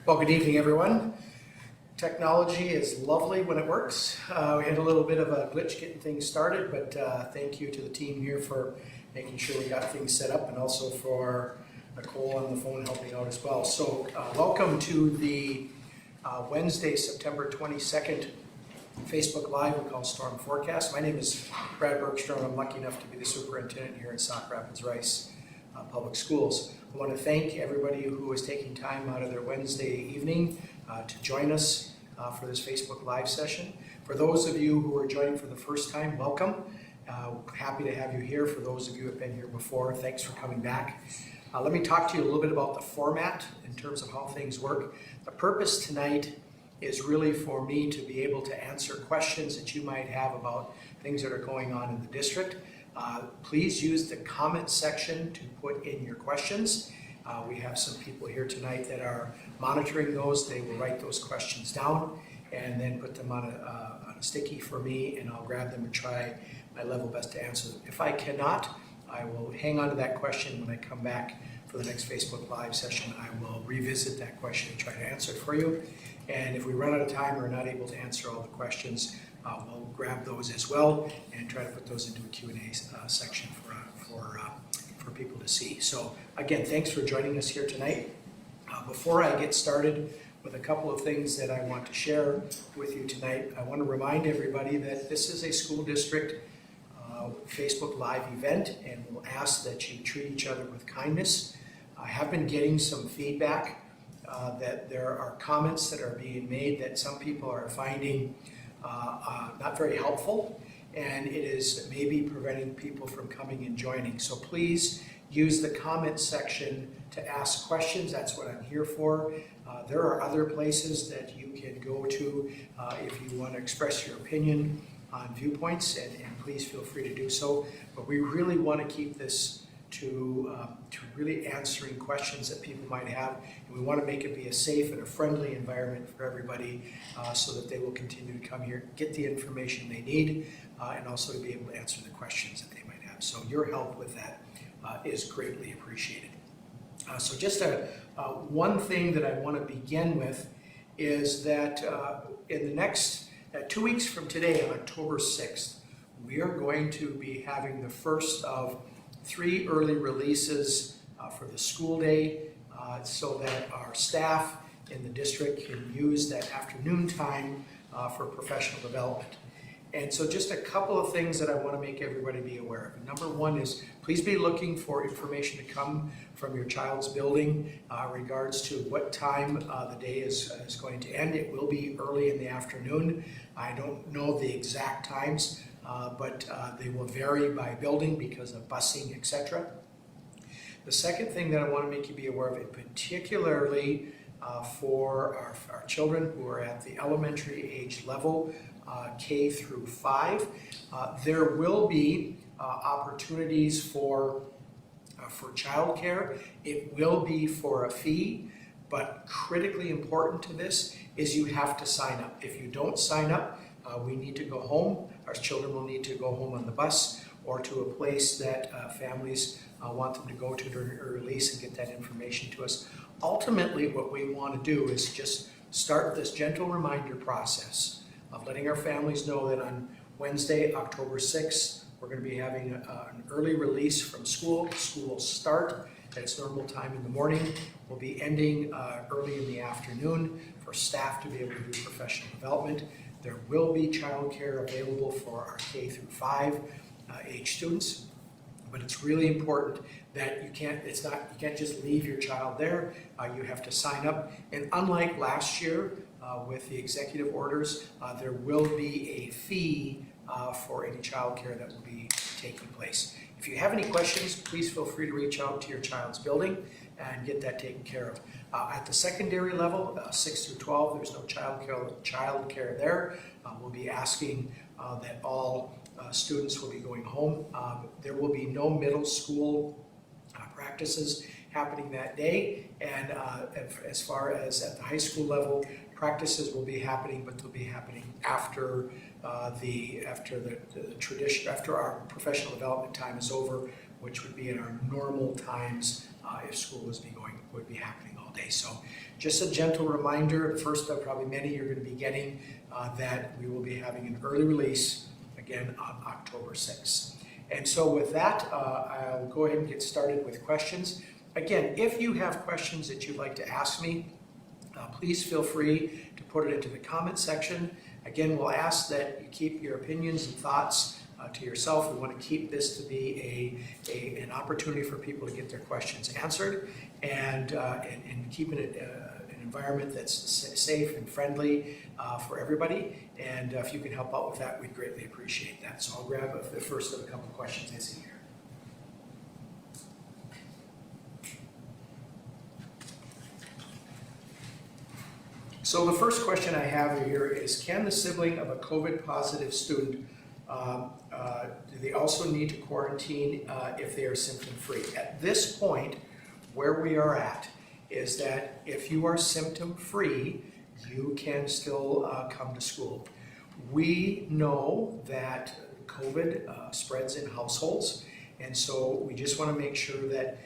Well, good evening, everyone. Technology is lovely when it works. We had a little bit of a glitch getting things started, but thank you to the team here for making sure we got things set up, and also for Nicole on the phone helping out as well. So welcome to the Wednesday, September 22nd Facebook Live we call Storm Forecast. My name is Brad Bergstrom. I'm lucky enough to be the superintendent here at Sauk Rapids-Rice Public Schools. I want to thank everybody who is taking time out of their Wednesday evening to join us for this Facebook Live session. For those of you who are joining for the first time, welcome. Happy to have you here. For those of you who have been here before, thanks for coming back. Let me talk to you a little bit about the format in terms of how things work. The purpose tonight is really for me to be able to answer questions that you might have about things that are going on in the district. Please use the comment section to put in your questions. We have some people here tonight that are monitoring those. They will write those questions down and then put them on a sticky for me, and I'll grab them and try my level best to answer them. If I cannot, I will hang on to that question. When I come back for the next Facebook Live session, I will revisit that question and try to answer it for you. And if we run out of time or are not able to answer all the questions, we'll grab those as well and try to put those into a Q&A section for people to see. So again, thanks for joining us here tonight. Before I get started with a couple of things that I want to share with you tonight, I want to remind everybody that this is a school district Facebook Live event, and we'll ask that you treat each other with kindness. I have been getting some feedback that there are comments that are being made that some people are finding not very helpful, and it is maybe preventing people from coming and joining. So please use the comment section to ask questions. That's what I'm here for. There are other places that you can go to if you want to express your opinion on viewpoints, and please feel free to do so. But we really want to keep this to really answering questions that people might have, and we want to make it be a safe and a friendly environment for everybody so that they will continue to come here, get the information they need, and also to be able to answer the questions that they might have. So your help with that is greatly appreciated. So just one thing that I want to begin with is that in the next 2 weeks from today, on October 6th, we are going to be having the first of 3 early releases for the school day so that our staff in the district can use that afternoon time for professional development. And so just a couple of things that I want to make everybody be aware of. Number one is please be looking for information to come from your child's building regards to what time the day is going to end. It will be early in the afternoon. I don't know the exact times, but they will vary by building because of busing, etc. The second thing that I want to make you be aware of, and particularly for our children who are at the elementary age level, K through 5, there will be opportunities for childcare. It will be for a fee, but critically important to this is you have to sign up. If you don't sign up, we need to go home. Our children will need to go home on the bus or to a place that families want them to go to during a release and get that information to us. Ultimately, what we want to do is just start this gentle reminder process of letting our families know that on Wednesday, October 6th, we're going to be having an early release from school. School will start at its normal time in the morning. We'll be ending early in the afternoon for staff to be able to do professional development. There will be childcare available for our K through 5 age students, but it's really important that you can't just leave your child there. You have to sign up, and unlike last year with the executive orders, there will be a fee for any childcare that will be taking place. If you have any questions, please feel free to reach out to your child's building and get that taken care of. At the secondary level, 6 through 12, there's no childcare there. We'll be asking that all students will be going home. There will be no middle school practices happening that day, and as far as at the high school level, practices will be happening, but they'll be happening after after our professional development time is over, which would be in our normal times if school would be happening all all day. So just a gentle reminder, the first of probably many you're going to be getting, that we will be having an early release again on October 6th. And so with that, I'll go ahead and get started with questions. Again, if you have questions that you'd like to ask me, please feel free to put it into the comment section. Again, we'll ask that you keep your opinions and thoughts to yourself. We want to keep this to be an opportunity for people to get their questions answered, and keeping it an environment that's safe and friendly for everybody. And if you can help out with that, we'd greatly appreciate that. So I'll grab the first of a couple of questions I see here. So the first question I have here is, can the sibling of a COVID positive student, do they also need to quarantine if they are symptom free? At this point, where we are at is that if you are symptom free, you can still come to school. We know that COVID spreads in households, and so we just want to make sure that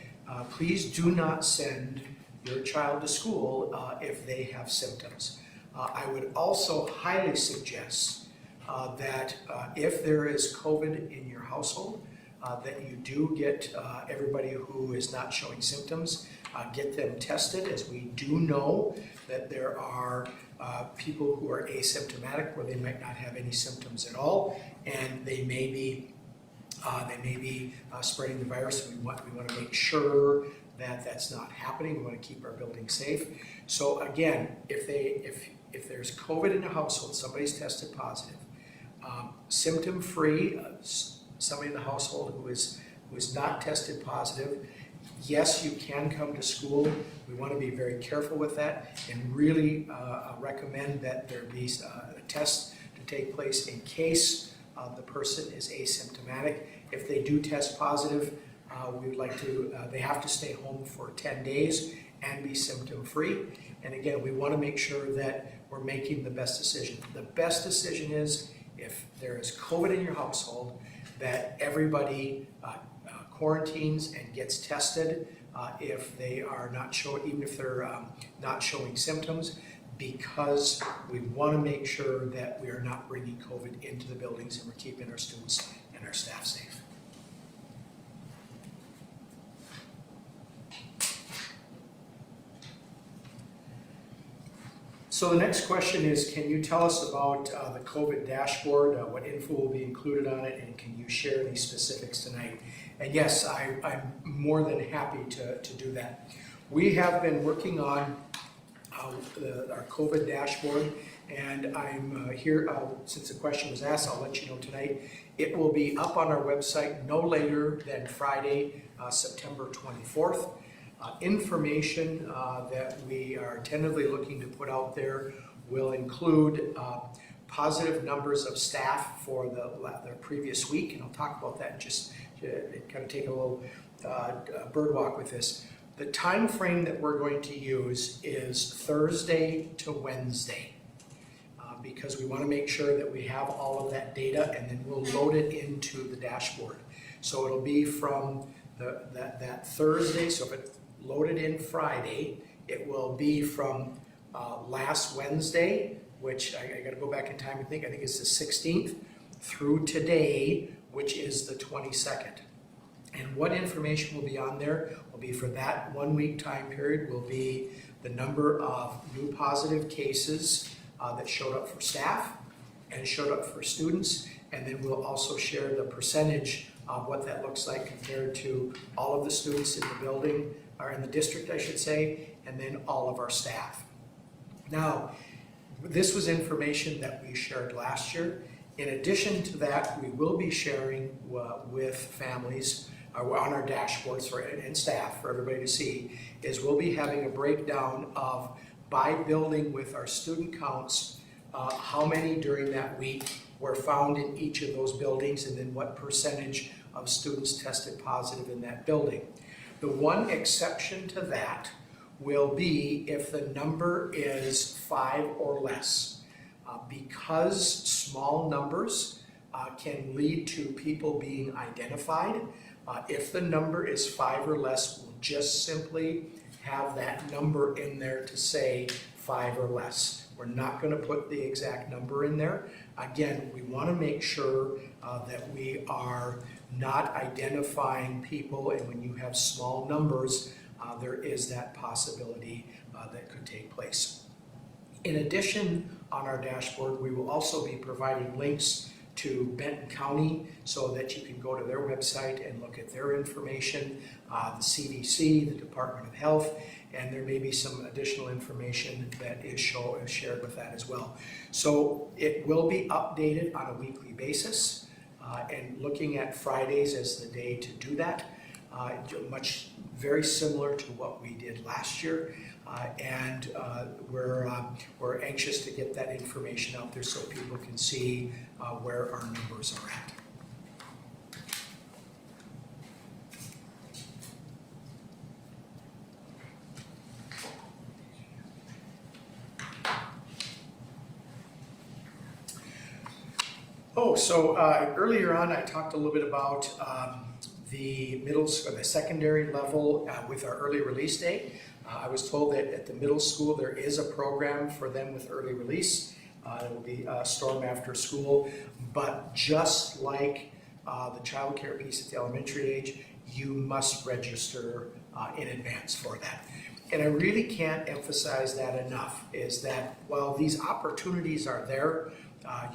please do not send your child to school if they have symptoms. I would also highly suggest that if there is COVID in your household, that you do get everybody who is not showing symptoms, get them tested, as we do know that there are people who are asymptomatic where they might not have any symptoms at all, and they may be spreading the virus. We want to make sure that that's not happening. We want to keep our building safe. So again, if there's COVID in the household, somebody's tested positive, symptom-free, somebody in the household who is not tested positive, yes, you can come to school. We want to be very careful with that, and really recommend that there be a test to take place in case the person is asymptomatic. If they do test positive, we would like to, they have to stay home for 10 days and be symptom-free. And again, we want to make sure that we're making the best decision. The best decision is, if there is COVID in your household, that everybody quarantines and gets tested if they are not showing, even if they're not showing symptoms, because we want to make sure that we are not bringing COVID into the buildings and we're keeping our students and our staff safe. So the next question is, can you tell us about the COVID dashboard, what info will be included on it, and can you share any specifics tonight? And yes, I'm more than happy to do that. We have been working on our COVID dashboard, and I'm here, since the question was asked, I'll let you know tonight. It will be up on our website no later than Friday, September 24th. Information that we are tentatively looking to put out there will include positive numbers of staff for the previous week, and I'll talk about that and just kind of take a little bird walk with this. The time frame that we're going to use is Thursday to Wednesday, because we want to make sure that we have all of that data, and then we'll load it into the dashboard. So it'll be from that Thursday. So if it's loaded in Friday, it will be from last Wednesday, which I got to go back in time and think. I think it's the 16th, through today, which is the 22nd. And what information will be on there will be, for that 1 week time period, will be the number of new positive cases that showed up for staff and showed up for students. And then we'll also share the percentage of what that looks like compared to all of the students in the building, or in the district, I should say, and then all of our staff. Now, this was information that we shared last year. In addition to that, we will be sharing with families on our dashboards and staff for everybody to see, is we'll be having a breakdown of, by building, with our student counts, how many during that week were found in each of those buildings, and then what percentage of students tested positive in that building. The one exception to that will be if the number is 5 or less. Because small numbers can lead to people being identified, if the number is 5 or less, we'll just simply have that number in there to say 5 or less. We're not going to put the exact number in there. Again, we want to make sure that we are not identifying people, and when you have small numbers, there is that possibility that could take place. In addition, on our dashboard, we will also be providing links to Benton County so that you can go to their website and look at their information, the CDC, the Department of Health, and there may be some additional information that is shared with that as well. So it will be updated on a weekly basis, and looking at Fridays as the day to do that, very similar to what we did last year. And we're anxious to get that information out there so people can see where our numbers are at. So earlier on I talked a little bit about the secondary level with our early release day. I was told that at the middle school there is a program for them with early release. It will be Storm After School, but just like the child care piece at the elementary age, you must register in advance for that. And I really can't emphasize that enough, is that while these opportunities are there,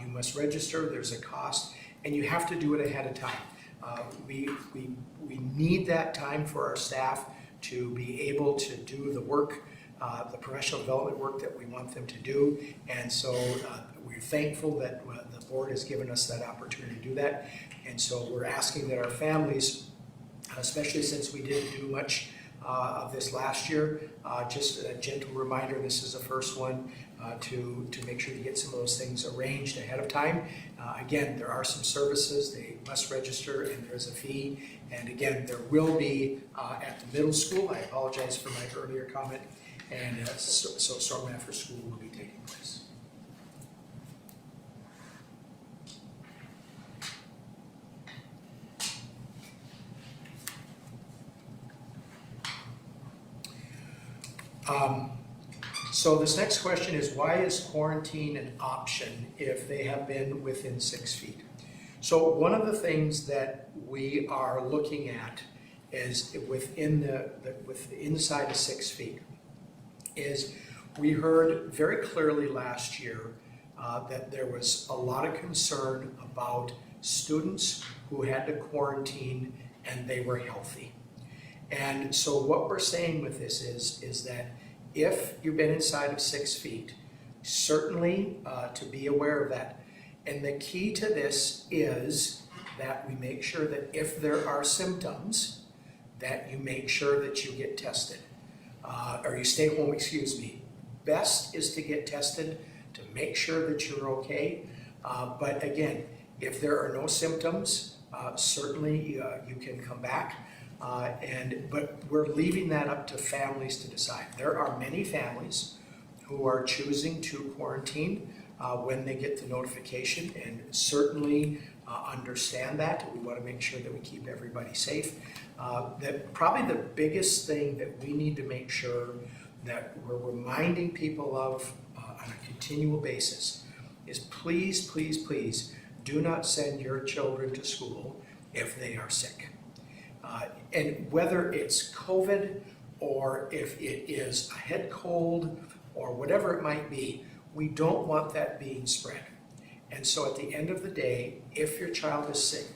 you must register, there's a cost, and you have to do it ahead of time. We need that time for our staff to be able to do the work, the professional development work that we want them to do. And so we're thankful that the board has given us that opportunity to do that. And so we're asking that our families, especially since we didn't do much of this last year, just a gentle reminder, this is the first one, to make sure to get some of those things arranged ahead of time. Again, there are some services, they must register, and there is a fee. And again, there will be at the middle school, I apologize for my earlier comment, and so Storm After School will be taking place. So this next question is, why is quarantine an option if they have been within 6 feet? So one of the things that we are looking at is within inside of 6 feet is we heard very clearly last year that there was a lot of concern about students who had to quarantine and they were healthy. And so what we're saying with this is that if you've been inside of 6 feet, certainly to be aware of that. And the key to this is that we make sure that if there are symptoms, that you make sure that you get tested. Or you stay home, excuse me. Best is to get tested to make sure that you're okay. But again, if there are no symptoms, certainly you can come back. But we're leaving that up to families to decide. There are many families who are choosing to quarantine when they get the notification, and certainly understand that. We want to make sure that we keep everybody safe. That probably the biggest thing that we need to make sure that we're reminding people of on a continual basis is please, please, please do not send your children to school if they are sick. And whether it's COVID or if it is a head cold or whatever it might be, we don't want that being spread. And so at the end of the day, if your child is sick,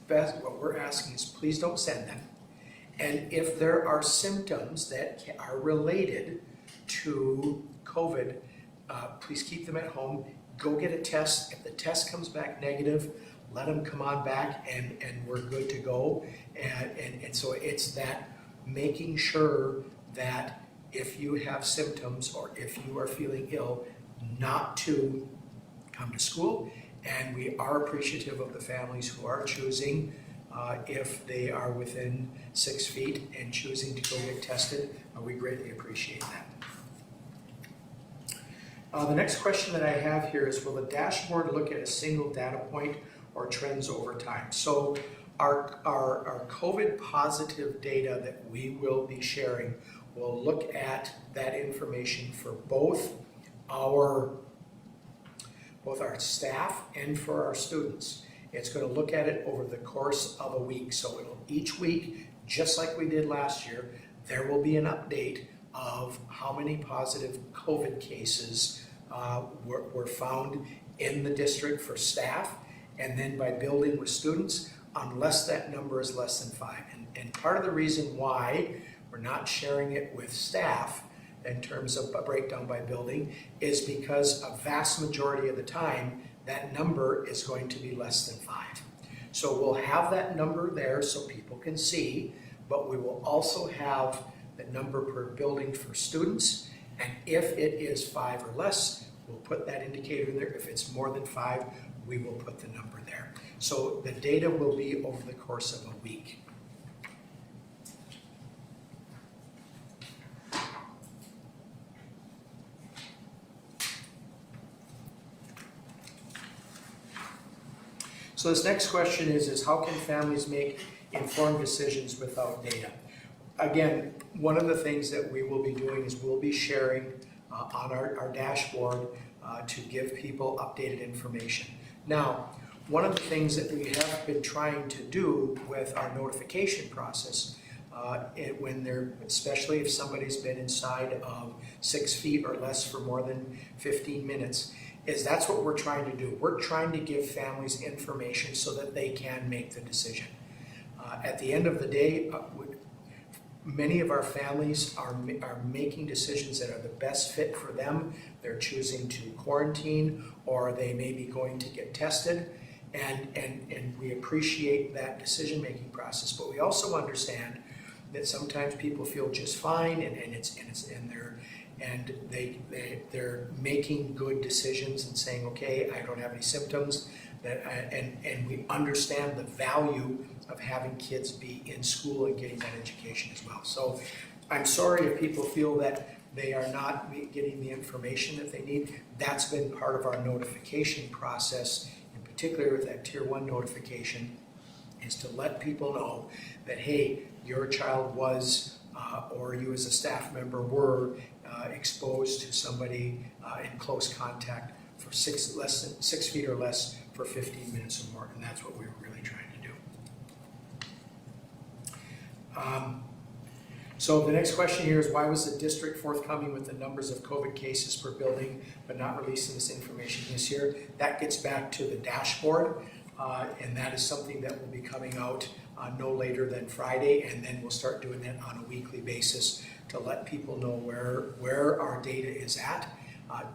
what we're asking is please don't send them. And if there are symptoms that are related to COVID, please keep them at home. Go get a test. If the test comes back negative, let them come on back and we're good to go. And so it's that making sure that if you have symptoms or if you are feeling ill, not to come to school. And we are appreciative of the families who are choosing, if they are within 6 feet and choosing to go get tested. We greatly appreciate that. The next question that I have here is, will the dashboard look at a single data point or trends over time? So our COVID positive data that we will be sharing will look at that information for both our staff and for our students. It's going to look at it over the course of a week. So each week, just like we did last year, there will be an update of how many positive COVID cases were found in the district for staff, and then by building with students, unless that number is less than 5. And part of the reason why we're not sharing it with staff in terms of a breakdown by building is because a vast majority of the time, that number is going to be less than 5. So we'll have that number there so people can see, but we will also have the number per building for students. And if it is 5 or less, we'll put that indicator in there. If it's more than 5, we will put the number there. So the data will be over the course of a week. So this next question is how can families make informed decisions without data? Again, one of the things that we will be doing is we'll be sharing on our dashboard to give people updated information. Now, one of the things that we have been trying to do with our notification process, especially if somebody's been inside of 6 feet or less for more than 15 minutes, is that's what we're trying to do. We're trying to give families information so that they can make the decision. At the end of the day, many of our families are making decisions that are the best fit for them. They're choosing to quarantine, or they may be going to get tested, and we appreciate that decision-making process. But we also understand that sometimes people feel just fine, and they're making good decisions and saying, okay, I don't have any symptoms, and we understand the value of having kids be in school and getting that education as well. So I'm sorry if people feel that they are not getting the information that they need. That's been part of our notification process, in particular with that Tier 1 notification, is to let people know that, hey, your child was, or you as a staff member were exposed to somebody in close contact for 6 feet or less for 15 minutes or more, and that's what we were really trying to do. So the next question here is, why was the district forthcoming with the numbers of COVID cases per building but not releasing this information this year? That gets back to the dashboard, and that is something that will be coming out no later than Friday, and then we'll start doing that on a weekly basis to let people know where our data is at.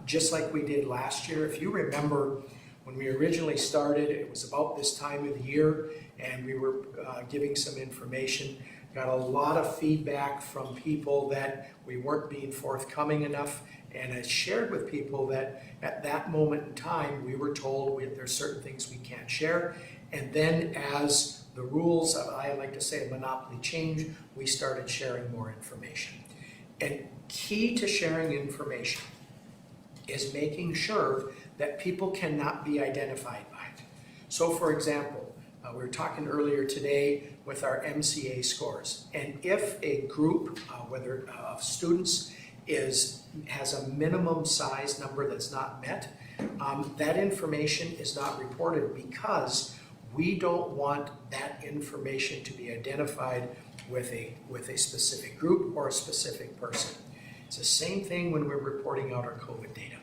Just like we did last year. If you remember, when we originally started, it was about this time of the year, and we were giving some information. Got a lot of feedback from people that we weren't being forthcoming enough, and I shared with people that at that moment in time, we were told there's certain things we can't share, and then as the rules of, I like to say, monopoly change, we started sharing more information. And key to sharing information is making sure that people cannot be identified by it. So for example, we were talking earlier today with our MCA scores, and if a group, whether of students, has a minimum size number that's not met, that information is not reported because we don't want that information to be identified with a specific group or a specific person. It's the same thing when we're reporting out our COVID data.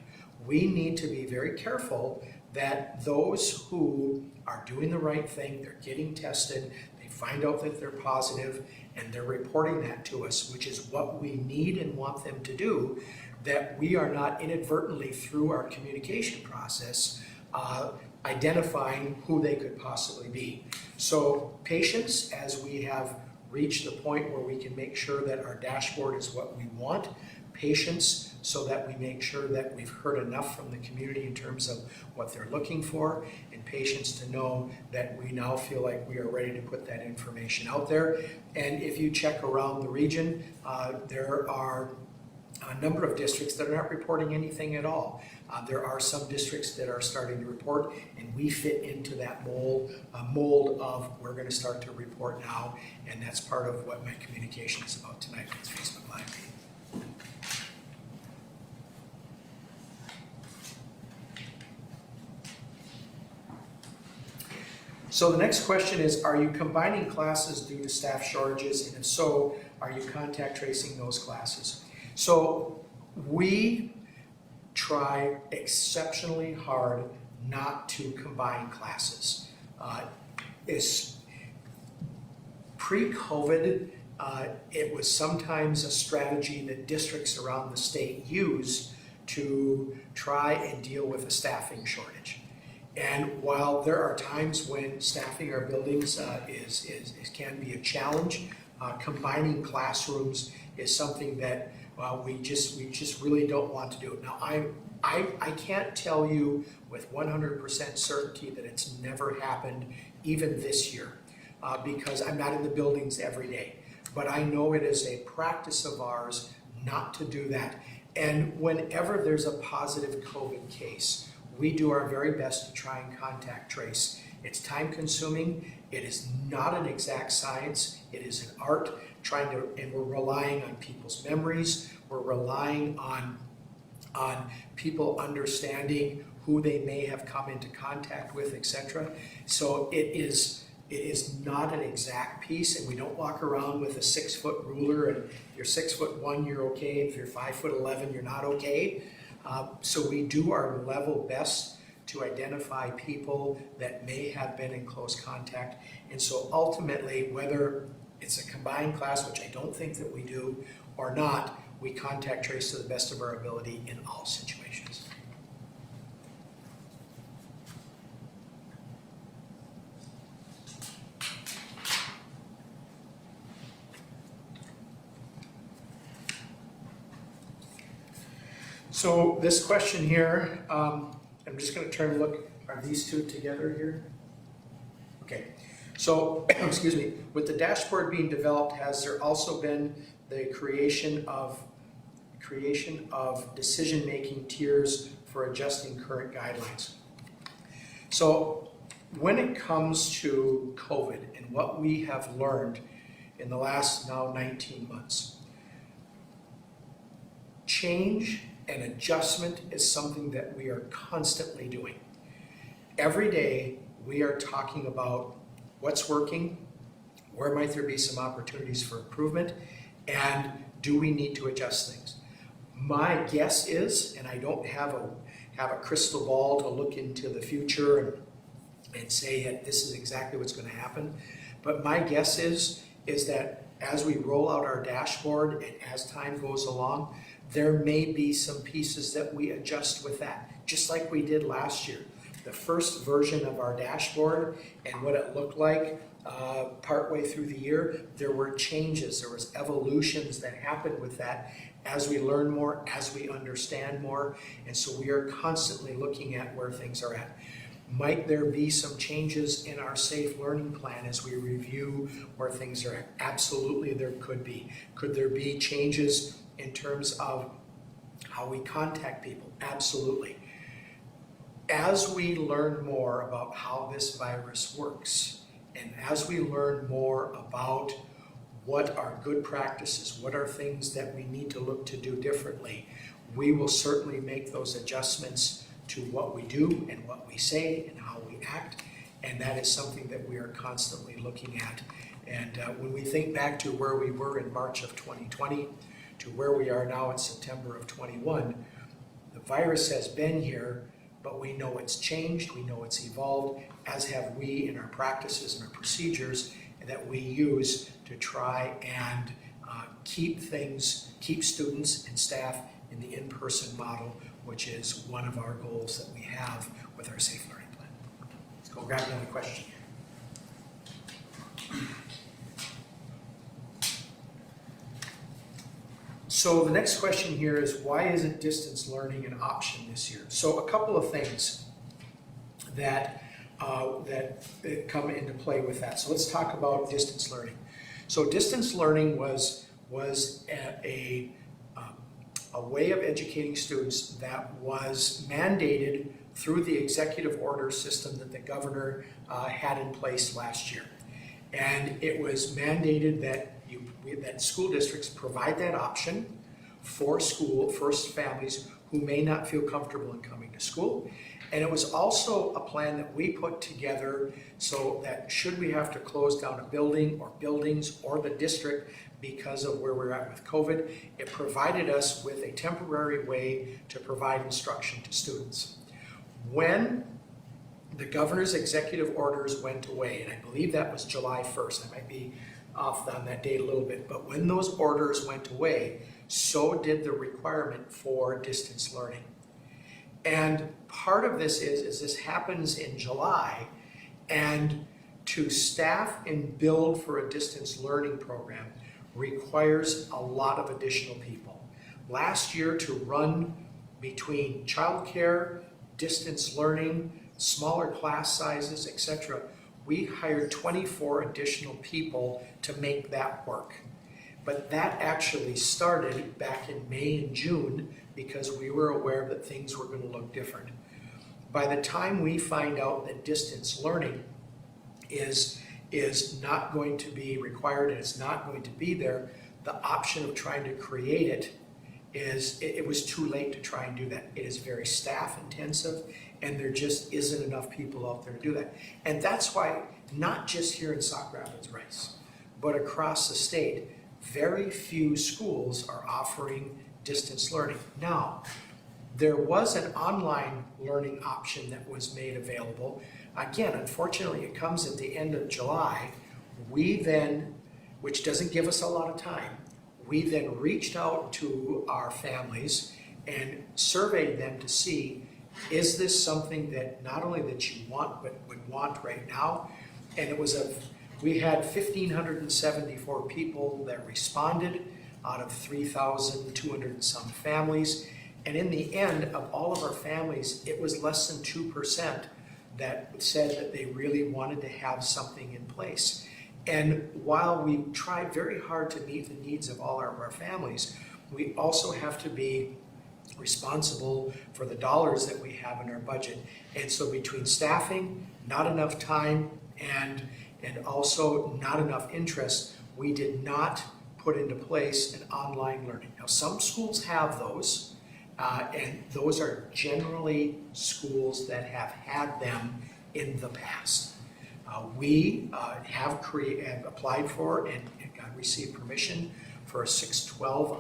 We need to be very careful that those who are doing the right thing, they're getting tested, they find out that they're positive, and they're reporting that to us, which is what we need and want them to do, that we are not inadvertently, through our communication process, identifying who they could possibly be. So patience, as we have reached the point where we can make sure that our dashboard is what we want. Patience, so that we make sure that we've heard enough from the community in terms of what they're looking for, and patience to know that we now feel like we are ready to put that information out there. And if you check around the region, there are a number of districts that are not reporting anything at all. There are some districts that are starting to report, and we fit into that mold of we're going to start to report now, and that's part of what my communication is about tonight with Facebook Live. So the next question is, are you combining classes due to staff shortages? And if so, are you contact tracing those classes? So we try exceptionally hard not to combine classes. Pre-COVID, it was sometimes a strategy that districts around the state use to try and deal with a staffing shortage. And while there are times when staffing our buildings can be a challenge, combining classrooms is something that we just really don't want to do. Now, I can't tell you with 100% certainty that it's never happened, even this year, because I'm not in the buildings every day. But I know it is a practice of ours not to do that. And whenever there's a positive COVID case, we do our very best to try and contact trace. It's time consuming. It is not an exact science. It is an art, and we're relying on people's memories. We're relying on people understanding who they may have come into contact with, etc. So it is not an exact piece, and we don't walk around with a 6-foot ruler, and if you're 6'1", you're okay. If you're 5'11", you're not okay. So we do our level best to identify people that may have been in close contact. And so ultimately, whether it's a combined class, which I don't think that we do, or not, we contact trace to the best of our ability in all situations. So this question here, I'm just going to turn and look, are these two together here? Okay, so, excuse me, with the dashboard being developed, has there also been the creation of decision-making tiers for adjusting current guidelines? So when it comes to COVID and what we have learned in the last now 19 months, change and adjustment is something that we are constantly doing. Every day we are talking about what's working, where might there be some opportunities for improvement, and do we need to adjust things? My guess is, and I don't have a crystal ball to look into the future and say that this is exactly what's going to happen, but my guess is that as we roll out our dashboard and as time goes along, there may be some pieces that we adjust with that, just like we did last year. The first version of our dashboard and what it looked like partway through the year, there were changes, there was evolutions that happened with that as we learn more, as we understand more, and so we are constantly looking at where things are at. Might there be some changes in our safe learning plan as we review where things are at? Absolutely, there could be. Could there be changes in terms of how we contact people? Absolutely. As we learn more about how this virus works, and as we learn more about what are good practices, what are things that we need to look to do differently, we will certainly make those adjustments to what we do and what we say and how we act, and that is something that we are constantly looking at. And when we think back to where we were in March of 2020 to where we are now in September of 21, the virus has been here, but we know it's changed, we know it's evolved, as have we in our practices and our procedures that we use to try and keep students and staff in the in-person model, which is one of our goals that we have with our Safe Learning Plan. Let's go grab another question here. So the next question here is, why isn't distance learning an option this year? So a couple of things that come into play with that. So let's talk about distance learning. So distance learning was a a way of educating students that was mandated through the executive order system that the governor had in place last year. And it was mandated that that school districts provide that option for families who may not feel comfortable in coming to school. And it was also a plan that we put together so that should we have to close down a building or buildings or the district because of where we're at with COVID, it provided us with a temporary way to provide instruction to students. When the governor's executive orders went away, and I believe that was July 1st, I might be off on that date a little bit, but when those orders went away, so did the requirement for distance learning. And part of this is this happens in July, and to staff and build for a distance learning program requires a lot of additional people. Last year, to run between childcare, distance learning, smaller class sizes, etc., we hired 24 additional people to make that work. But that actually started back in May and June because we were aware that things were going to look different. By the time we find out that distance learning is not going to be required and it's not going to be there, the option of trying to create it was too late to try and do that. It is very staff intensive and there just isn't enough people out there to do that. And that's why, not just here in Sauk Rapids Rice, but across the state, very few schools are offering distance learning. Now, there was an online learning option that was made available. Again, unfortunately, it comes at the end of July. We then, which doesn't give us a lot of time, we then reached out to our families and surveyed them to see, is this something that not only that you want, but would want right now? And we had 1,574 people that responded out of 3,200 and some families. And in the end, of all of our families, it was less than 2% that said that they really wanted to have something in place. And while we tried very hard to meet the needs of all of our families, we also have to be responsible for the dollars that we have in our budget. And so between staffing, not enough time, and also not enough interest, we did not put into place an online learning. Now, some schools have those, and those are generally schools that have had them in the past. We have applied for and received permission for a 612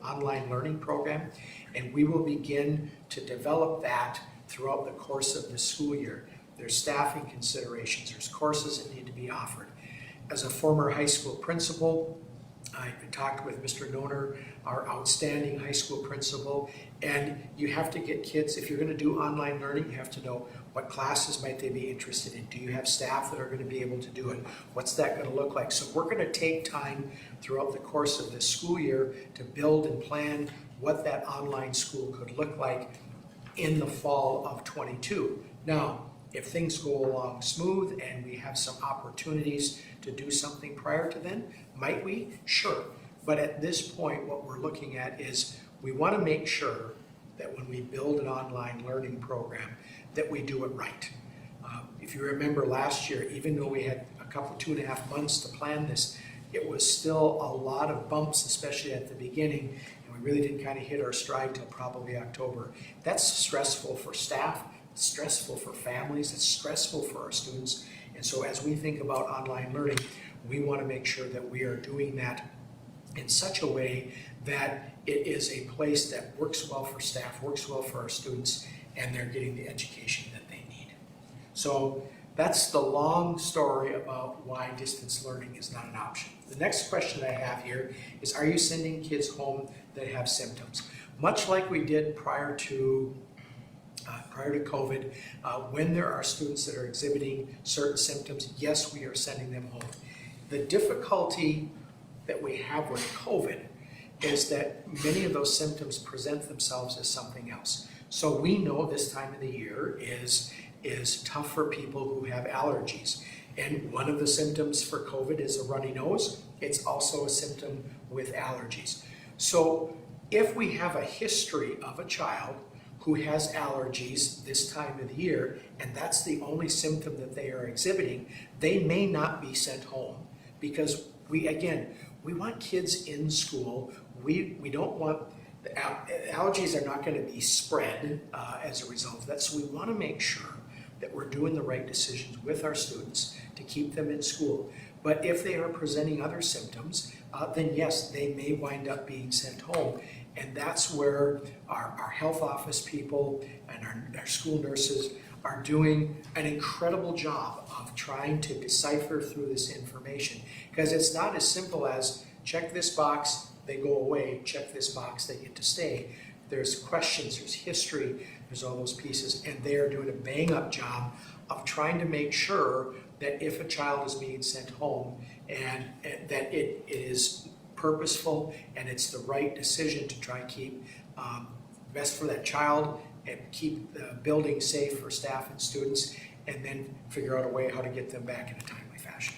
online learning program, and we will begin to develop that throughout the course of the school year. There's staffing considerations, there's courses that need to be offered. As a former high school principal, I talked with Mr. Noner, our outstanding high school principal, and you have to get kids, if you're going to do online learning, you have to know what classes might they be interested in. Do you have staff that are going to be able to do it? What's that going to look like? So we're going to take time throughout the course of this school year to build and plan what that online school could look like in the fall of 22. Now, if things go along smooth and we have some opportunities to do something prior to then, might we? Sure. But at this point, what we're looking at is we want to make sure that when we build an online learning program, that we do it right. If you remember last year, even though we had a couple, 2.5 months to plan this, it was still a lot of bumps, especially at the beginning, and we really didn't kind of hit our stride till probably October. That's stressful for staff, it's stressful for families, it's stressful for our students. And so as we think about online learning, we want to make sure that we are doing that in such a way that it is a place that works well for staff, works well for our students, and they're getting the education that they need. So that's the long story about why distance learning is not an option. The next question I have here is, are you sending kids home that have symptoms? Much like we did prior to COVID, when there are students that are exhibiting certain symptoms, yes, we are sending them home. The difficulty that we have with COVID is that many of those symptoms present themselves as something else. So we know this time of the year is tough for people who have allergies. And one of the symptoms for COVID is a runny nose. It's also a symptom with allergies. So If we have a history of a child who has allergies this time of the year, and that's the only symptom that they are exhibiting, they may not be sent home, because we want kids in school. We don't want, the allergies are not going to be spread as a result of that, so we want to make sure that we're doing the right decisions with our students to keep them in school. But if they are presenting other symptoms, then yes, they may wind up being sent home. And that's where our health office people and our school nurses are doing an incredible job of trying to decipher through this information. Because it's not as simple as check this box, they go away, check this box, they get to stay. There's questions, there's history, there's all those pieces, and they are doing a bang-up job of trying to make sure that if a child is being sent home and that it is purposeful and it's the right decision to try and keep best for that child and keep the building safe for staff and students, and then figure out a way how to get them back in a timely fashion.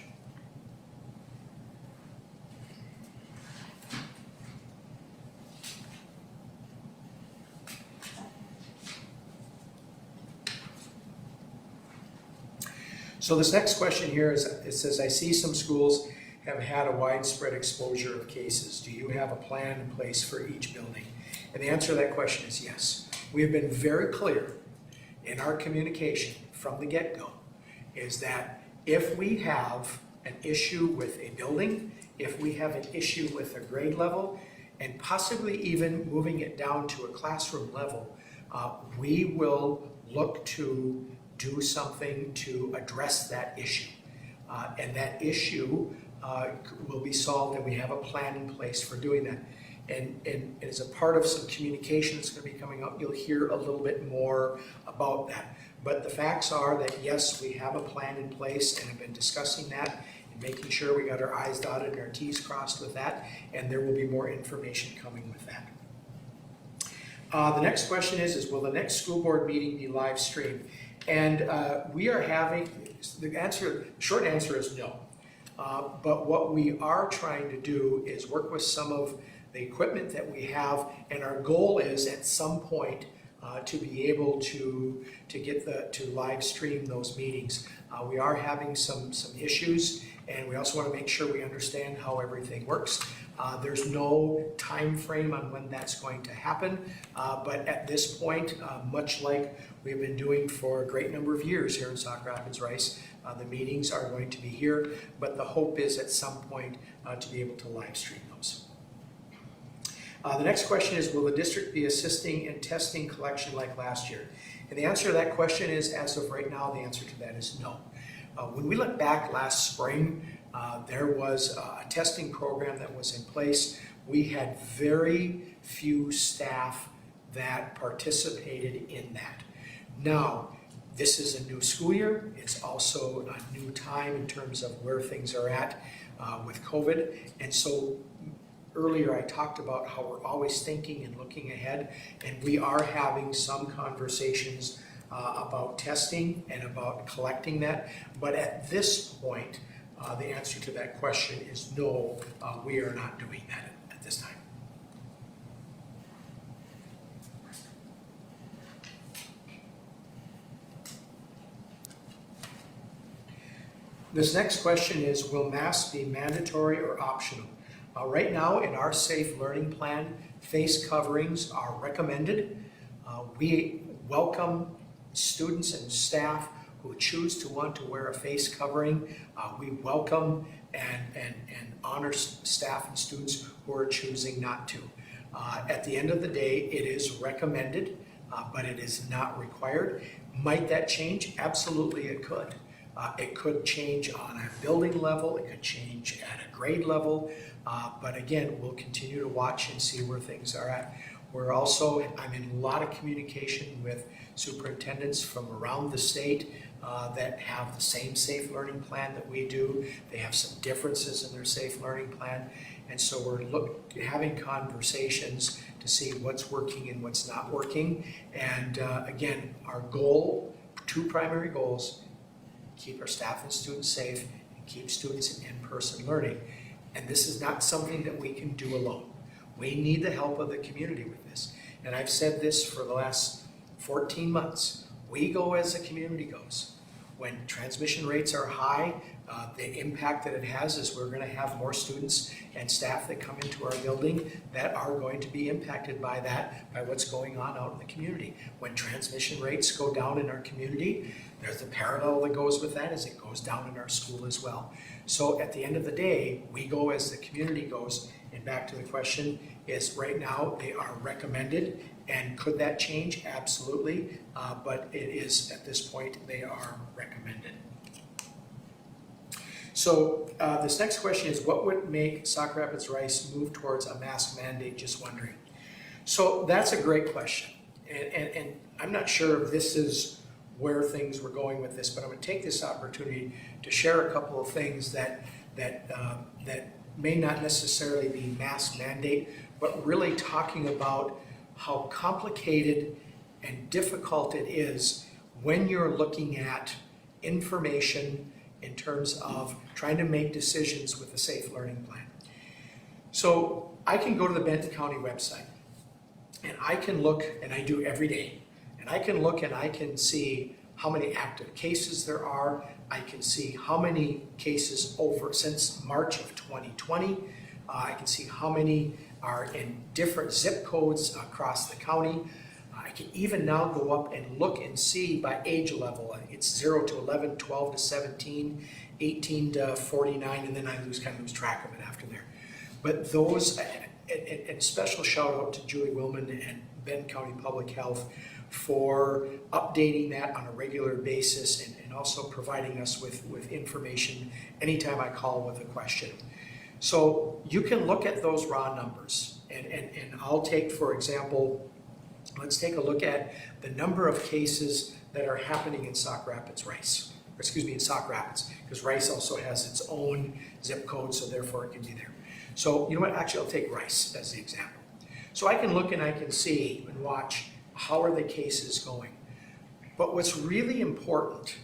So this next question here is, it says, I see some schools have had a widespread exposure of cases. Do you have a plan in place for each building? And the answer to that question is yes. We have been very clear in our communication from the get-go is that if we have an issue with a building, if we have an issue with a grade level, and possibly even moving it down to a classroom level, we will look to do something to address that issue. And that issue will be solved, and we have a plan in place for doing that. And as a part of some communication that's going to be coming up, you'll hear a little bit more about that. But the facts are that yes, we have a plan in place and have been discussing that and making sure we got our I's dotted and our T's crossed with that, and there will be more information coming with that. The next question is will the next school board meeting be live streamed? And we are having, the short answer is no. But what we are trying to do is work with some of the equipment that we have, and our goal is at some point to be able to live stream those meetings. We are having some issues, and we also want to make sure we understand how everything works. There's no time frame on when that's going to happen, but at this point, much like we've been doing for a great number of years here in Sauk Rapids Rice, the meetings are going to be here, but the hope is at some point to be able to live stream those. The next question is, will the district be assisting in testing collection like last year? And the answer to that question is, as of right now, the answer to that is no. When we look back last spring, there was a testing program that was in place. We had very few staff that participated in that. Now, this is a new school year. It's also a new time in terms of where things are at with COVID. And so earlier I talked about how we're always thinking and looking ahead, and we are having some conversations about testing and about collecting that. But at this point, the answer to that question is no, we are not doing that at this time. This next question is, will masks be mandatory or optional? Right now in our safe learning plan, face coverings are recommended. We welcome students and staff who choose to want to wear a face covering. We welcome and honor staff and students who are choosing not to. At the end of the day, it is recommended, but it is not required. Might that change? Absolutely it could. It could change on a building level, it could change at a grade level, but again, we'll continue to watch and see where things are at. I'm in a lot of communication with superintendents from around the state that have the same safe learning plan that we do. They have some differences in their safe learning plan, and so we're having conversations to see what's working and what's not working. And again, our goal, two primary goals: keep our staff and students safe and keep students in in-person learning. And this is not something that we can do alone. We need the help of the community with this. And I've said this for the last 14 months. We go as the community goes. When transmission rates are high, the impact that it has is we're going to have more students and staff that come into our building that are going to be impacted by that, by what's going on out in the community. When transmission rates go down in our community, there's a parallel that goes with that as it goes down in our school as well. So at the end of the day, we go as the community goes. And back to the question is, right now they are recommended, and could that change? Absolutely, but it is, at this point, they are recommended. So this next question is, what would make Sauk Rapids Rice move towards a mask mandate? Just wondering. So that's a great question, and I'm not sure if this is where things were going with this, but I'm going to take this opportunity to share a couple of things that may not necessarily be mask mandate, but really talking about how complicated and difficult it is when you're looking at information in terms of trying to make decisions with a safe learning plan. So I can go to the Benton County website and I can look, and I do every day, and I can look and I can see how many active cases there are. I can see how many cases over since March of 2020. I can see how many are in different zip codes across the county. I can even now go up and look and see by age level. It's 0 to 11, 12 to 17, 18 to 49, and then I lose track of it after there. But those, and special shout out to Julie Willman and Benton County Public Health for updating that on a regular basis and also providing us with information anytime I call with a question. So you can look at those raw numbers, and I'll take, for example, let's take a look at the number of cases that are happening in Sauk Rapids Rice, or excuse me, in Sauk Rapids, because Rice also has its own zip code, so therefore it can be there. So you know what, actually I'll take Rice as the example. So I can look and I can see and watch how are the cases going. But what's really important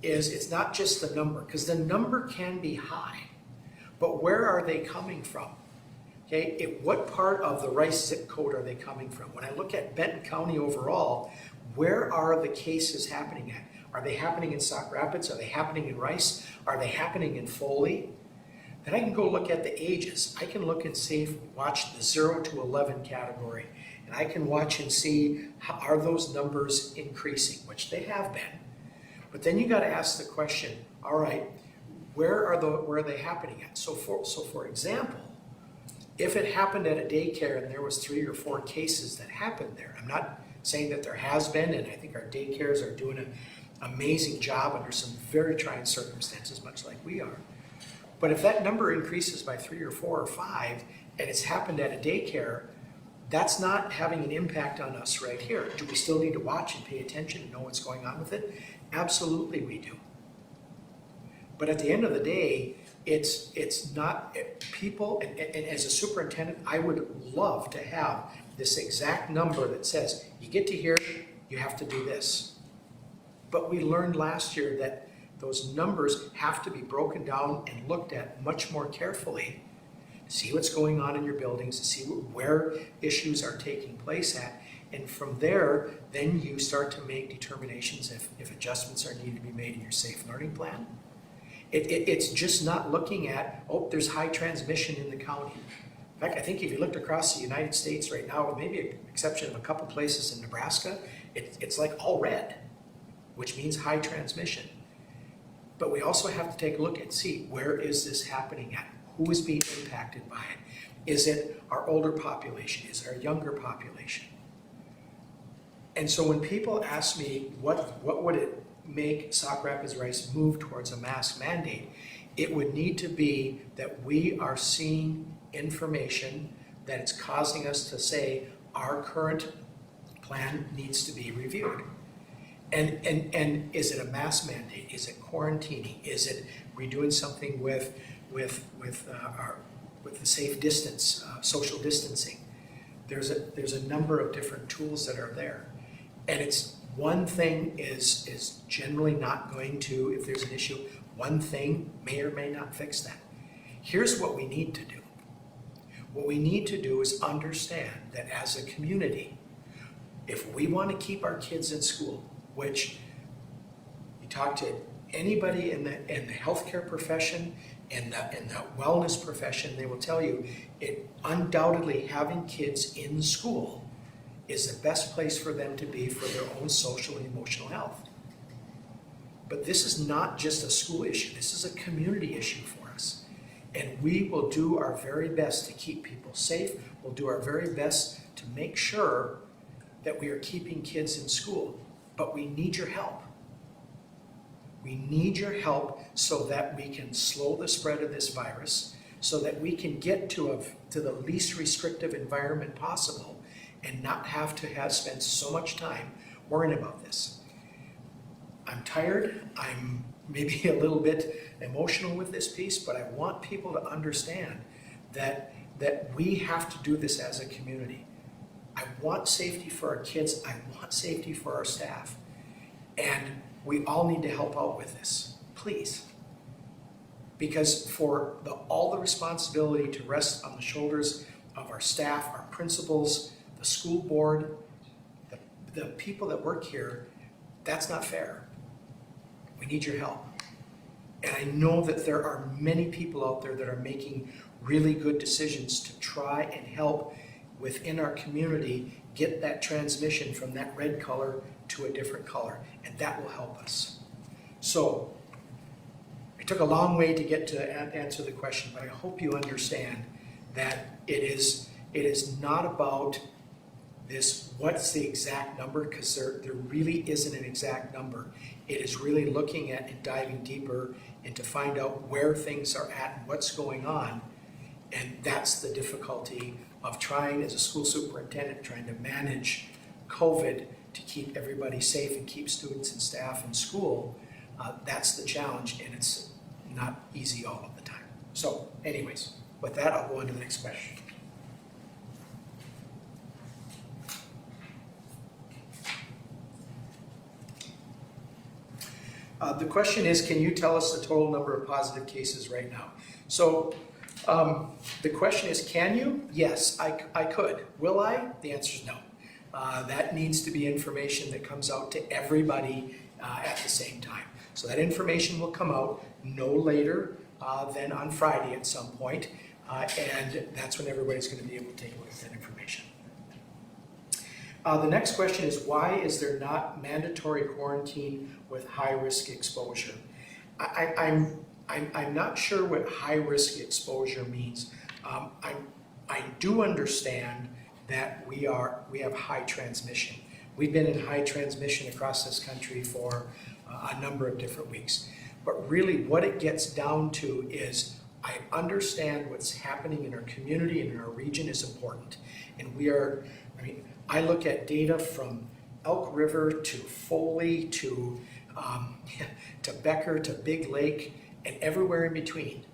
is it's not just the number, because the number can be high, but where are they coming from? Okay, what part of the Rice zip code are they coming from? When I look at Benton County overall, where are the cases happening at? Are they happening in Sauk Rapids? Are they happening in Rice? Are they happening in Foley? Then I can go look at the ages. I can look and see, watch the 0 to 11 category, and I can watch and see, are those numbers increasing, which they have been. But then you got to ask the question, all right, where are they happening at? So for example, if it happened at a daycare and there was 3 or 4 cases that happened there, I'm not saying that there has been, and I think our daycares are doing an amazing job under some very trying circumstances, much like we are. But if that number increases by 3 or 4 or 5, and it's happened at a daycare, that's not having an impact on us right here. Do we still need to watch and pay attention and know what's going on with it? Absolutely we do. But at the end of the day, it's not people, and as a superintendent, I would love to have this exact number that says, you get to here, you have to do this. But we learned last year that those numbers have to be broken down and looked at much more carefully to see what's going on in your buildings, to see where issues are taking place at. And from there, then you start to make determinations if adjustments are needed to be made in your safe learning plan. It's just not looking at, oh, there's high transmission in the county. In fact, I think if you looked across the United States right now, with maybe an exception of a couple places in Nebraska, it's like all red, which means high transmission. But we also have to take a look and see, where is this happening at? Who is being impacted by it? Is it our older population? Is it our younger population? And so when people ask me, what would it make Sauk Rapids Rice move towards a mask mandate, it would need to be that we are seeing information that it's causing us to say our current plan needs to be reviewed. And is it a mask mandate? Is it quarantining? Is it redoing something with the safe distance, social distancing? There's a number of different tools that are there, and it's one thing is generally not going to, if there's an issue, one thing may or may not fix that. Here's what we need to do. What we need to do is understand that as a community, if we want to keep our kids in school, which you talk to anybody in the healthcare profession, in the wellness profession, they will tell you it undoubtedly having kids in school is the best place for them to be for their own social and emotional health. But this is not just a school issue, this is a community issue for us. And we will do our very best to keep people safe. We'll do our very best to make sure that we are keeping kids in school. But we need your help. We need your help so that we can slow the spread of this virus, so that we can get to the least restrictive environment possible and not have to spend so much time worrying about this. I'm tired. I'm maybe a little bit emotional with this piece, but I want people to understand that we have to do this as a community. I want safety for our kids. I want safety for our staff. And we all need to help out with this, please. Because for all the responsibility to rest on the shoulders of our staff, our principals, the school board, the people that work here, that's not fair. We need your help. And I know that there are many people out there that are making really good decisions to try and help within our community get that transmission from that red color to a different color, and that will help us. So, it took a long way to get to answer the question, but I hope you understand that it is not about this, what's the exact number, because there really isn't an exact number. It is really looking at and diving deeper and to find out where things are at and what's going on. And that's the difficulty of trying, as a school superintendent, trying to manage COVID to keep everybody safe and keep students and staff in school. That's the challenge, and it's not easy all of the time. So anyways, with that, I'll go on to the next question. The question is, can you tell us the total number of positive cases right now? So the question is, can you? Yes, I could. Will I? The answer is no. That needs to be information that comes out to everybody at the same time. So that information will come out no later than on Friday at some point, and that's when everybody's going to be able to take a look at that information. The next question is, why is there not mandatory quarantine with high-risk exposure? I'm not sure what high-risk exposure means. I do understand that we have high transmission. We've been in high transmission across this country for a number of different weeks. But really what it gets down to is, I understand what's happening in our community and in our region is important. And I look at data from Elk River to Foley to Becker to Big Lake and everywhere in between.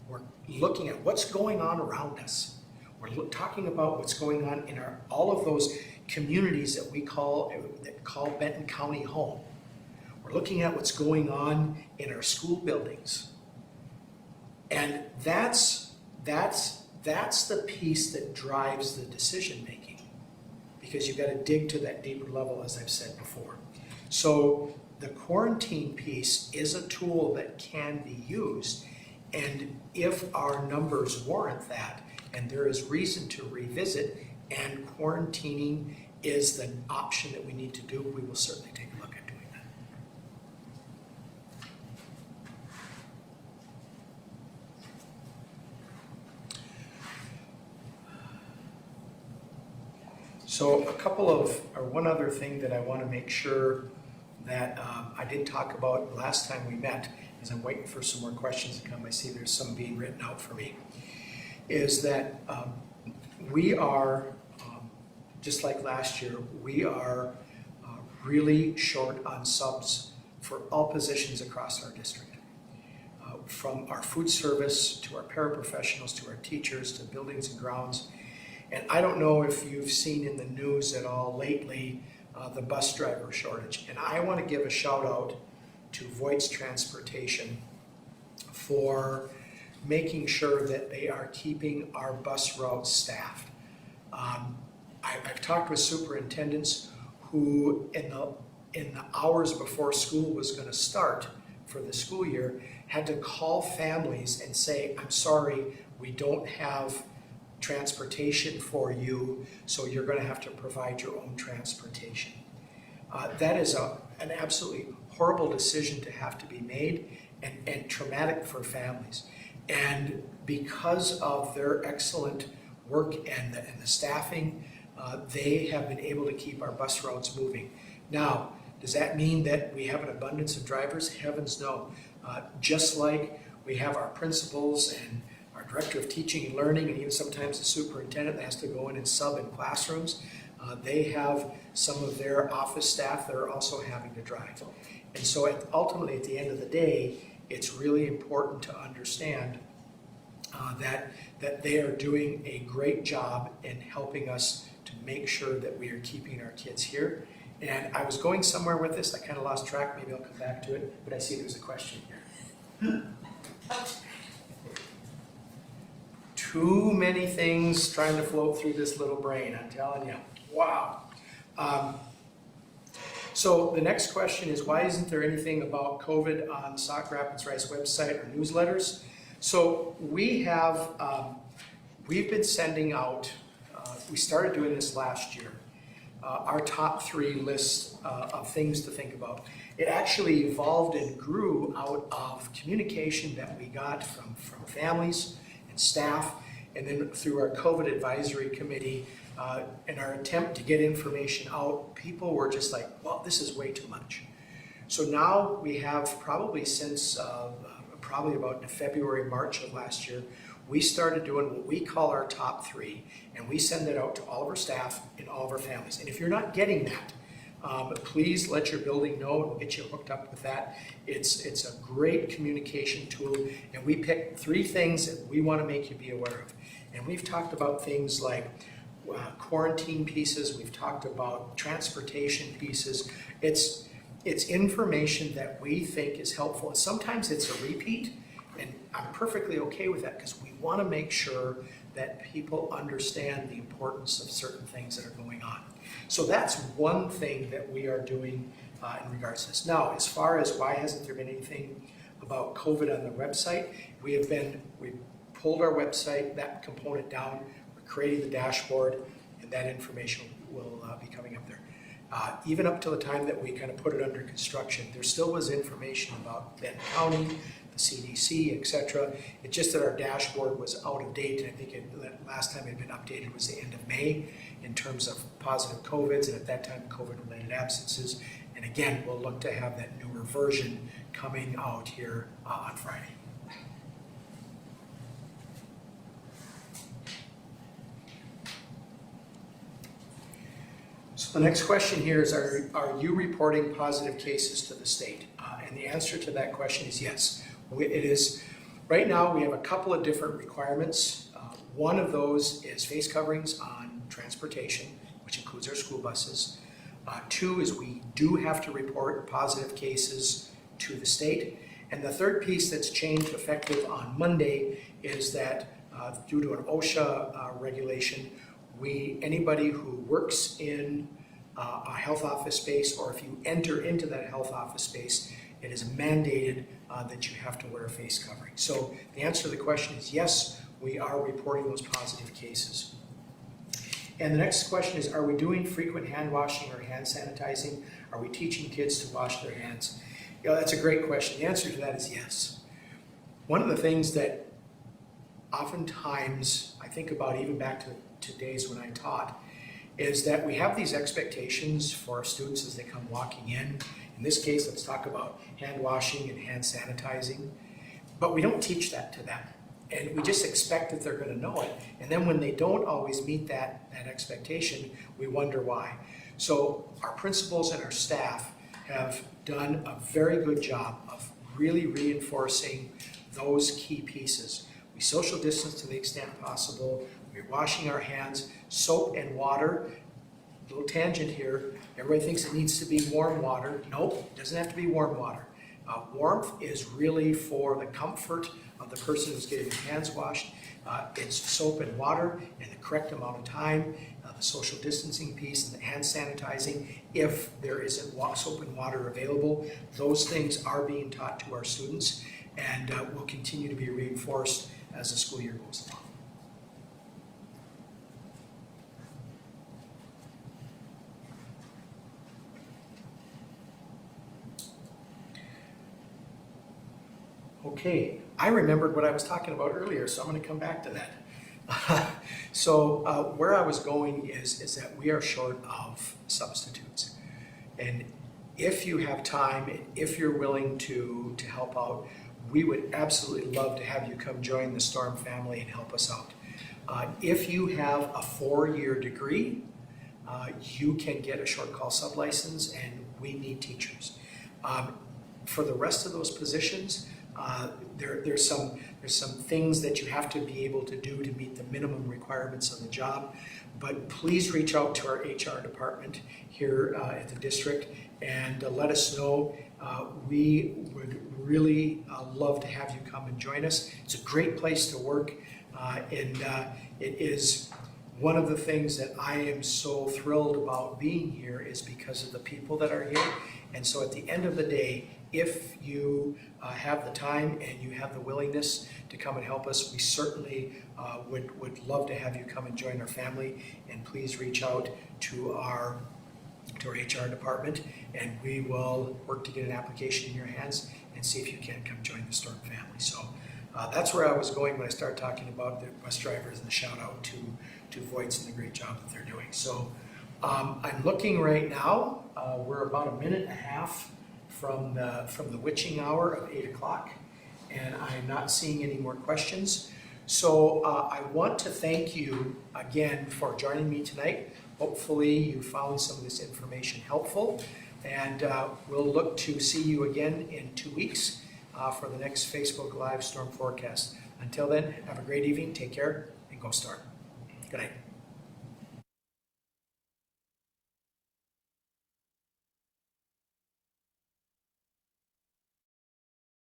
We're looking at what's going on around us. We're talking about what's going on in all of those communities that we call Benton County home. We're looking at what's going on in our school buildings. And that's the piece that drives the decision making, because you've got to dig to that deeper level, as I've said before. So the quarantine piece is a tool that can be used, and if our numbers warrant that, and there is reason to revisit, and quarantining is the option that we need to do, we will certainly take a look at doing that. So one other thing that I want to make sure that I did talk about last time we met, as I'm waiting for some more questions to come. I see there's some being written out for me. Is that we are, just like last year, we are really short on subs for all positions across our district. From our food service to our paraprofessionals to our teachers to buildings and grounds. And I don't know if you've seen in the news at all lately the bus driver shortage. And I want to give a shout out to Voight's Transportation for making sure that they are keeping our bus routes staffed. I've talked with superintendents who, in the hours before school was going to start for the school year, had to call families and say, I'm sorry, we don't have transportation for you, so you're going to have to provide your own transportation. That is an absolutely horrible decision to have to be made, and traumatic for families. And because of their excellent work and the staffing, they have been able to keep our bus routes moving. Now, does that mean that we have an abundance of drivers? Heavens no. Just like we have our principals and our director of teaching and learning, and even sometimes the superintendent that has to go in and sub in classrooms, they have some of their office staff that are also having to drive. And so ultimately, at the end of the day, it's really important to understand that they are doing a great job in helping us to make sure that we are keeping our kids here. And I was going somewhere with this, I kind of lost track, maybe I'll come back to it, but I see there's a question here. Too many things trying to float through this little brain, I'm telling you. Wow. So the next question is, why isn't there anything about COVID on the Sauk Rapids Rice website or newsletters? So we have, we've been sending out, we started doing this last year, our top 3 list of things to think about. It actually evolved and grew out of communication that we got from families and staff, and then through our COVID advisory committee, in our attempt to get information out, people were just like, well, this is way too much. So now we have probably since probably about February, March of last year, we started doing what we call our top 3, and we send it out to all of our staff and all of our families. And if you're not getting that, please let your building know, and we'll get you hooked up with that. It's a great communication tool, and we pick 3 things that we want to make you be aware of. And we've talked about things like quarantine pieces, we've talked about transportation pieces. It's information that we think is helpful, and sometimes it's a repeat, and I'm perfectly okay with that because we want to make sure that people understand the importance of certain things that are going on. So that's one thing that we are doing in regards to this. Now, as far as why hasn't there been anything about COVID on the website, we pulled our website, that component down, we're creating the dashboard, and that information will be coming up there. Even up to the time that we kind of put it under construction, there still was information about Benton County, the CDC, etc. It's just that our dashboard was out of date, and I think the last time it had been updated was the end of May in terms of positive COVIDs, and at that time COVID-related absences. And again, we'll look to have that newer version coming out here on Friday. So the next question here is, are you reporting positive cases to the state? And the answer to that question is yes. It is. Right now we have a couple of different requirements. One of those is face coverings on transportation, which includes our school buses. 2 is we do have to report positive cases to the state. And the third piece that's changed effective on Monday is that due to an OSHA regulation, anybody who works in a health office space, or if you enter into that health office space, it is mandated that you have to wear a face covering. So the answer to the question is yes, we are reporting those positive cases. And the next question is, are we doing frequent hand washing or hand sanitizing? Are we teaching kids to wash their hands? You know, that's a great question. The answer to that is yes. One of the things that oftentimes I think about, even back to days when I taught, is that we have these expectations for our students as they come walking in. In this case, let's talk about hand washing and hand sanitizing, but we don't teach that to them. And we just expect that they're going to know it. And then when they don't always meet that expectation, we wonder why. So our principals and our staff have done a very good job of really reinforcing those key pieces. We social distance to the extent possible. We're washing our hands, soap and water. Little tangent here. Everybody thinks it needs to be warm water. Nope, it doesn't have to be warm water. Warmth is really for the comfort of the person who's getting their hands washed. It's soap and water in the correct amount of time, the social distancing piece and the hand sanitizing if there isn't soap and water available. Those things are being taught to our students and will continue to be reinforced as the school year goes along. Okay, I remembered what I was talking about earlier, so I'm going to come back to that. So where I was going is that we are short of substitutes. And if you have time, and if you're willing to help out, we would absolutely love to have you come join the Storm family and help us out. If you have a 4-year degree, you can get a short call sublicense, and we need teachers. For the rest of those positions, there's some things that you have to be able to do to meet the minimum requirements of the job, but please reach out to our HR department here at the district and let us know. We would really love to have you come and join us. It's a great place to work, and it is one of the things that I am so thrilled about being here is because of the people that are here. And so at the end of the day, if you have the time and you have the willingness to come and help us, we certainly would love to have you come and join our family. And please reach out to our HR department, and we will work to get an application in your hands and see if you can come join the Storm family. So that's where I was going when I started talking about the bus drivers, and the shout out to Voights and the great job that they're doing. So I'm looking right now, we're about a minute and a half from the witching hour of 8 o'clock, and I'm not seeing any more questions. So I want to thank you again for joining me tonight. Hopefully you found some of this information helpful, and we'll look to see you again in 2 weeks for the next Facebook Live Storm Forecast. Until then, have a great evening, take care, and go Storm. Good night.